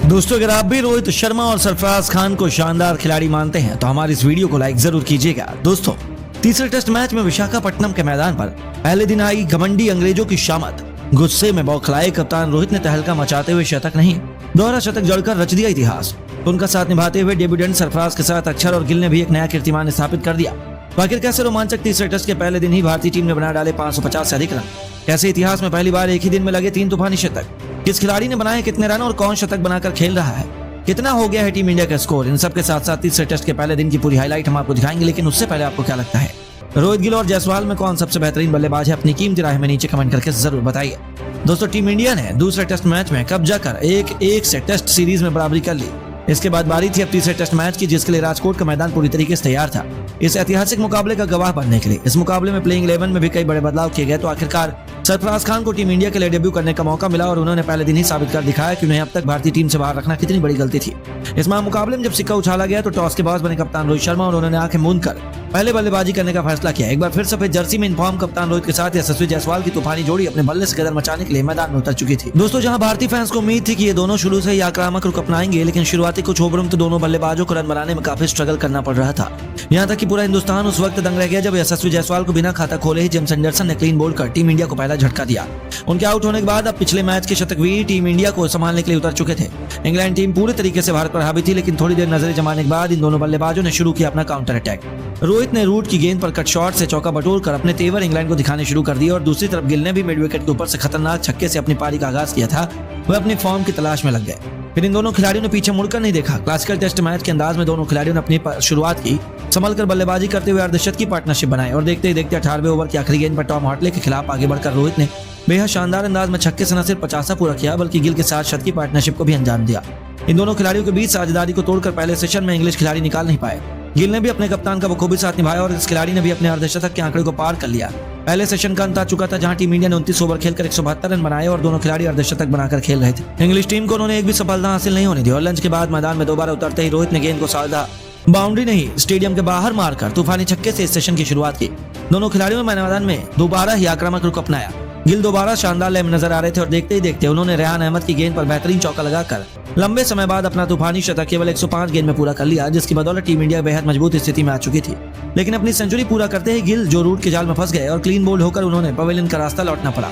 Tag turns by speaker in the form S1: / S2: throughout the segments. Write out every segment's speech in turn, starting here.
S1: दोस्तों, अगर आप भी रोहित शर्मा और सरफराज खान को शानदार खिलाड़ी मानते हैं तो हमारी इस वीडियो को लाइक जरूर कीजिएगा। दोस्तों, तीसरे टेस्ट मैच में विशाखापट्टनम के मैदान पर पहले दिन आई घमंडी अंग्रेजों की शामत। गुस्से में बौखलाए कप्तान रोहित ने तहलका मचाते हुए शतक नहीं, दोहरा शतक जड़कर रच दिया इतिहास। तो उनका साथ निभाते हुए डेब्यूटेंट सरफराज के साथ अक्षर और गिल ने भी एक नया कीर्तिमान स्थापित कर दिया। तो आखिर कैसे रोमांचक तीसरे टेस्ट के पहले दिन ही भारतीय टीम ने बना डाले 550 से अधिक रन? कैसे इतिहास में पहली बार एक ही दिन में लगे 3 तूफानी शतक? किस खिलाड़ी ने बनाए कितने रन और कौन शतक बनाकर खेल रहा है? कितना हो गया है टीम इंडिया का स्कोर? इन सब के साथ साथ तीसरे टेस्ट के पहले दिन की पूरी हाईलाइट हम आपको दिखाएंगे। लेकिन उससे पहले आपको क्या लगता है, रोहित गिल और जायसवाल में कौन सबसे बेहतरीन बल्लेबाज है? अपनी कीमती राय में नीचे कमेंट करके जरूर बताइए। दोस्तों, टीम इंडिया ने दूसरे टेस्ट मैच में कब्जा कर 1-1 से टेस्ट सीरीज में बराबरी कर ली। इसके बाद बारी थी अब तीसरे टेस्ट मैच की, जिसके लिए राजकोट का मैदान पूरी तरीके से तैयार था इस ऐतिहासिक मुकाबले का गवाह बनने के लिए। इस मुकाबले में प्लेइंग 11 में भी कई बड़े बदलाव किए गए। तो आखिरकार सरफराज खान को टीम इंडिया के लिए डेब्यू करने का मौका मिला और उन्होंने पहले दिन ही साबित कर दिखाया कि उन्हें अब तक भारतीय टीम से बाहर रखना कितनी बड़ी गलती थी। इस मुकाबले में जब सिक्का उछाला गया तो टॉस के बॉस बने कप्तान रोहित शर्मा और उन्होंने आंखें मूंद कर पहले बल्लेबाजी करने का फैसला किया। एक बार फिर सफेद जर्सी में इन्फॉर्म कप्तान रोहित के साथ यशस्वी जायसवाल की तूफानी जोड़ी अपने बल्ले से गदर मचाने के लिए मैदान में उतर चुकी थी। दोस्तों, जहां भारतीय फैंस को उम्मीद थी कि ये दोनों शुरू से ही आक्रामक रुख अपनाएंगे, लेकिन शुरुआती कुछ ओवरों में तो दोनों बल्लेबाजों को रन बनाने में काफी स्ट्रगल करना पड़ रहा था। यहाँ तक कि पूरा हिंदुस्तान उस वक्त दंग रह गया जब यशस्वी जायसवाल को बिना खाता खोले ही जेम्स एंडरसन ने क्लीन बोल्ड कर टीम इंडिया को पहला झटका दिया। उनके आउट होने के बाद अब पिछले मैच के शतक भी टीम इंडिया को संभालने के लिए उतर चुके थे। इंग्लैंड टीम पूरी तरीके से भारत पर हावी थी, लेकिन थोड़ी देर नजरें जमाने के बाद इन दोनों बल्लेबाजों ने शुरू किया अपना काउंटर अटैक। रोहित ने रूट की गेंद पर कट शॉट से चौका बटोरकर अपने तेवर इंग्लैंड को दिखाने शुरू कर दिए और दूसरी तरफ गिल ने भी मिड विकेट के ऊपर से खतरनाक छक्के से अपनी पारी का आगाज किया था। वह अपनी फॉर्म की तलाश में लग गए। फिर इन दोनों खिलाड़ियों ने पीछे मुड़कर नहीं देखा। क्लासिकल टेस्ट मैच के अंदाज में दोनों खिलाड़ियों ने अपनी शुरुआत की, संभलकर बल्लेबाजी करते हुए अर्धशतकी पार्टनरशिप बनाई और देखते ही देखते 18वें ओवर की आखिरी गेंद पर टॉम हॉटले के खिलाफ आगे बढ़कर रोहित ने बेहद शानदार अंदाज में छक्के से न सिर्फ 50 पूरा किया बल्कि गिल के साथ शत की पार्टनरशिप को भी अंजाम दिया। इन दोनों खिलाड़ियों के बीच साझेदारी को तोड़कर पहले सेशन में इंग्लिश खिलाड़ी निकाल नहीं पाए। गिल ने भी अपने कप्तान का बखूबी साथ निभाया और इस खिलाड़ी ने भी अपने अर्धशतक के आंकड़े को पार कर लिया। पहले सेशन का अंत आ चुका था, जहां टीम इंडिया ने 29 ओवर खेलकर 172 रन बनाए और दोनों खिलाड़ी अर्धशतक बनाकर खेल रहे थे। इंग्लिश टीम को उन्होंने एक भी सफलता हासिल नहीं होने दी और लंच के बाद मैदान में दोबारा उतरते ही रोहित ने गेंद को साधा बाउंड्री नहीं स्टेडियम के बाहर मारकर तूफानी छक्के से इस सेशन की शुरुआत की। दोनों खिलाड़ियों ने मैदान में दोबारा ही आक्रामक रुख अपनाया। गिल दोबारा शानदार लय में नजर आ रहे थे और देखते ही देखते उन्होंने रेहान अहमद की गेंद पर बेहतरीन चौका लगाकर लंबे समय बाद अपना तूफानी शतक केवल 105 गेंद में पूरा कर लिया, जिसकी बदौलत टीम इंडिया बेहद मजबूत स्थिति में आ चुकी थी। लेकिन अपनी सेंचुरी पूरा करते ही गिल जो रूट के जाल में फंस गए और क्लीन बोल्ड होकर उन्होंने पवेलियन का रास्ता लौटना पड़ा।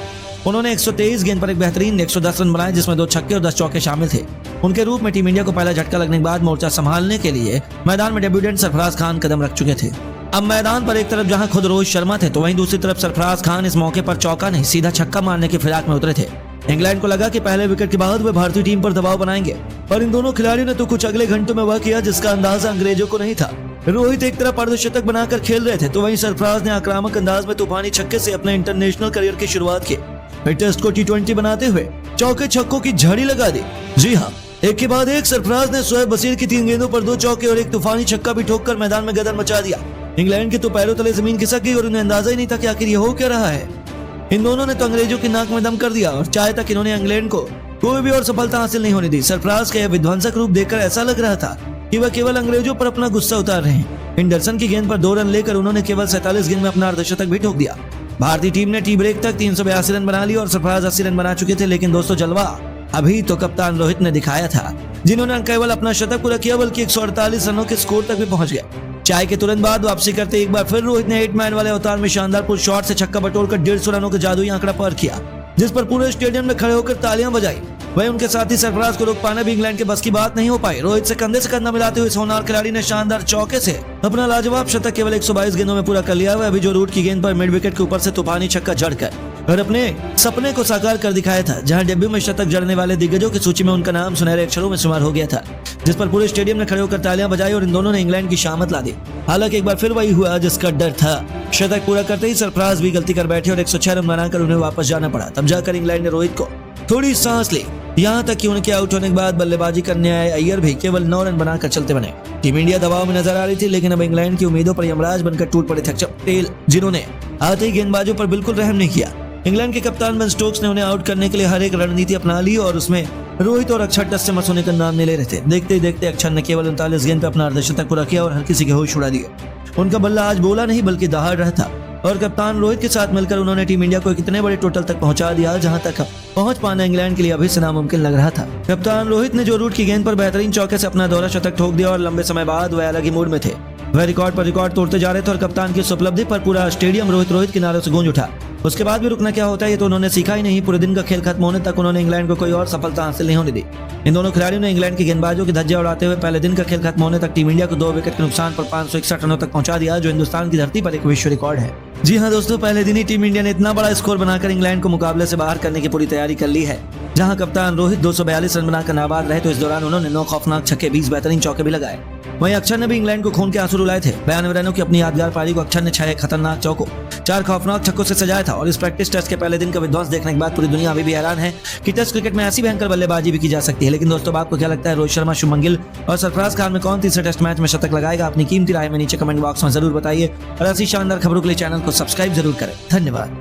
S1: उन्होंने 123 गेंद पर एक बेहतरीन 110 रन बनाए, जिसमें 2 छक्के और 10 चौके शामिल थे। उनके रूप में टीम इंडिया को पहला झटका लगने के बाद मोर्चा संभालने के लिए मैदान में डेब्यूटेंट सरफराज खान कदम रख चुके थे। अब मैदान पर एक तरफ जहां खुद रोहित शर्मा थे तो वहीं दूसरी तरफ सरफराज खान इस मौके पर चौका नहीं सीधा छक्का मारने की फिराक में उतरे थे। इंग्लैंड को लगा कि पहले विकेट के बाद वे भारतीय टीम पर दबाव बनाएंगे, पर इन दोनों खिलाड़ियों ने तो कुछ अगले घंटों में वह किया जिसका अंदाजा अंग्रेजों को नहीं था। रोहित एक तरफ अर्धशतक बनाकर खेल रहे थे तो वहीं सरफराज ने आक्रामक अंदाज में तूफानी छक्के से अपने इंटरनेशनल करियर की शुरुआत की। टेस्ट को T20 बनाते हुए चौके छक्कों की झड़ी लगा दी। जी हाँ, एक के बाद एक सरफराज ने शोएब बशीर की 3 गेंदों पर 2 चौके और एक तूफानी छक्का भी ठोककर मैदान में गदर मचा दिया। इंग्लैंड के तो पैरों तले जमीन खिसक गई और उन्हें अंदाजा ही नहीं था कि आखिर ये हो क्या रहा है। इन दोनों ने तो अंग्रेजों की नाक में दम कर दिया और चाहे तक इन्होंने इंग्लैंड को कोई भी और सफलता हासिल नहीं होने दी। सरफराज का यह विध्वंसक रूप देखकर ऐसा लग रहा था कि वह केवल अंग्रेजों पर अपना गुस्सा उतार रहे हैं। एंडरसन की गेंद पर 2 रन लेकर उन्होंने केवल 47 गेंद में अपना अर्धशतक भी ठोक दिया। भारतीय टीम ने टी ब्रेक तक 382 रन बना लिए और सरफराज 80 रन बना चुके थे। लेकिन दोस्तों, जलवा अभी तो कप्तान रोहित ने दिखाया था, जिन्होंने केवल अपना शतक पूरा किया बल्कि 148 रनों के स्कोर तक भी पहुंच गए। चाय के तुरंत बाद वापसी करते एक बार फिर रोहित ने 8 मैन वाले अवतार में शानदार पुल शॉट से छक्का बटोरकर 150 रनों का जादुई आंकड़ा पार किया, जिस पर पूरे स्टेडियम में खड़े होकर तालियां बजाई। वहीं उनके साथी सरफराज को रोक पाना भी इंग्लैंड के बस की बात नहीं हो पाई। रोहित से कंधा मिलाते हुए होनहार खिलाड़ी ने शानदार चौके से अपना लाजवाब शतक केवल 122 गेंदों में पूरा कर लिया। वह अभी जो रूट की गेंद पर मिड विकेट के ऊपर से तूफानी छक्का जड़कर और अपने सपने को साकार कर दिखाया था, जहां डेब्यू में शतक जड़ने वाले दिग्गजों की सूची में उनका नाम सुनहरे अक्षरों में शुमार हो गया था, जिस पर पूरे स्टेडियम ने खड़े होकर तालियां बजाई और इन दोनों ने इंग्लैंड की शामत ला दी। हालांकि एक बार फिर वही हुआ जिसका डर था। शतक पूरा करते ही सरफराज भी गलती कर बैठे और 106 रन बनाकर उन्हें वापस जाना पड़ा। तब जाकर इंग्लैंड ने रोहित को थोड़ी सांस ली। यहाँ तक कि उनके आउट होने के बाद बल्लेबाजी करने आए अय्यर भी केवल 9 रन बनाकर चलते बने। टीम इंडिया दबाव में नजर आ रही थी, लेकिन अब इंग्लैंड की उम्मीदों पर यमराज बनकर टूट पड़े थे पटेल, जिन्होंने आते ही गेंदबाजों पर बिल्कुल रहम नहीं किया। इंग्लैंड के कप्तान बेन स्टोक्स ने उन्हें आउट करने के लिए हर एक रणनीति अपना ली और उसमें रोहित और अक्षर टस से मस होने का नाम नहीं ले रहे थे। देखते ही देखते अक्षर ने केवल 39 गेंद पर अपना अर्धशतक पूरा किया और हर किसी के होश उड़ा दिए। उनका बल्ला आज बोला नहीं बल्कि दहाड़ रहा था। और कप्तान रोहित के साथ मिलकर उन्होंने टीम इंडिया को एक इतने बड़े टोटल तक पहुंचा दिया जहां तक पहुंच पाना इंग्लैंड के लिए अभी से नामुमकिन लग रहा था। कप्तान रोहित ने जो रूट की गेंद पर बेहतरीन चौके से अपना दोहरा शतक ठोक दिया और लंबे समय बाद वह अलग ही मूड में थे। वह रिकॉर्ड पर रिकॉर्ड तोड़ते जा रहे थे और कप्तान की इस उपलब्धि पर पूरा स्टेडियम रोहित के नारों से गूंज उठा। उसके बाद भी रुकना क्या होता है ये तो उन्होंने सीखा ही नहीं। पूरे दिन का खेल खत्म होने तक उन्होंने इंग्लैंड को कोई और सफलता हासिल नहीं होने दी। इन दोनों खिलाड़ियों ने इंग्लैंड के गेंदबाजों की धज्जियां उड़ाते हुए पहले दिन का खेल खत्म होने तक टीम इंडिया को 2 विकेट के नुकसान पर 561 रनों तक पहुंचा दिया, जो हिंदुस्तान की धरती पर एक विश्व रिकॉर्ड है। जी हां दोस्तों, पहले दिन ही टीम इंडिया ने इतना बड़ा स्कोर बनाकर इंग्लैंड को मुकाबले से बाहर करने की पूरी तैयारी कर ली है। जहां कप्तान रोहित 242 रन बनाकर नाबाद रहे तो इस दौरान उन्होंने 9 खौफनाक छक्के 20 बेहतरीन चौके भी लगाए। वहीं अक्षर ने भी इंग्लैंड को खून के आंसू रुलाए थे। 92 रनों की अपनी यादगार पारी को अक्षर ने 6 खतरनाक चौकों 4 खौफनाक छक्कों से सजाया था। और इस प्रैक्टिस टेस्ट के पहले दिन का विध्वंस देखने के बाद पूरी दुनिया अभी भी हैरान है कि टेस्ट क्रिकेट में ऐसी भयंकर बल्लेबाजी भी की जा सकती है। लेकिन दोस्तों, आपको क्या लगता है रोहित शर्मा, शुभमन गिल और सरफराज खान में कौन तीसरे टेस्ट मैच में शतक लगाएगा? अपनी कीमती राय में नीचे कमेंट बॉक्स में जरूर बताइए और ऐसी शानदार खबरों के लिए चैनल को सब्सक्राइब जरूर करें। धन्यवाद।